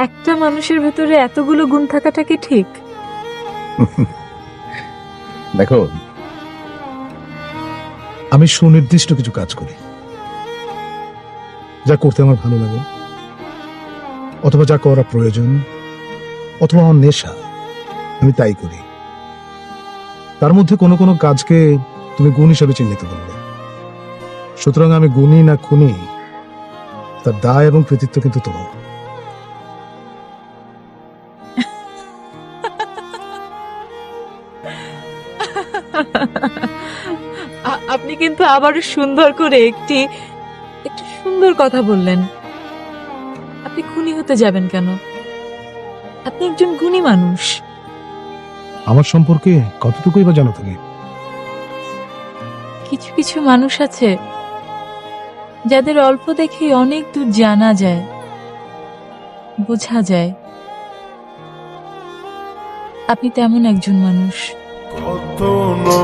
একটা মানুষের ভেতরে এতগুলো গুণ থাকাটা কি ঠিক? দেখো, আমি সুনির্দিষ্ট কিছু কাজ করি, যা করতে আমার ভালো লাগে, অথবা যা করা প্রয়োজন, অথবা আমার নেশা, আমি তাই করি। তার মধ্যে কোনো কোনো কাজকে তুমি গুণ হিসাবে চিহ্নিত করবে। সুতরাং আমি গুণী না খুনি, তার দায় এবং কৃতিত্ব কিন্তু তোমার। আপনি কিন্তু আবারও সুন্দর করে একটি সুন্দর কথা বললেন। আপনি খুনি হতে যাবেন কেন? আপনি একজন গুণী মানুষ। আমার সম্পর্কে কতটুকুই বা জানো তুমি? কিছু কিছু মানুষ আছে যাদের অল্প দেখেই অনেক দূর জানা যায়, বোঝা যায়। আপনি তেমন একজন মানুষ। কত না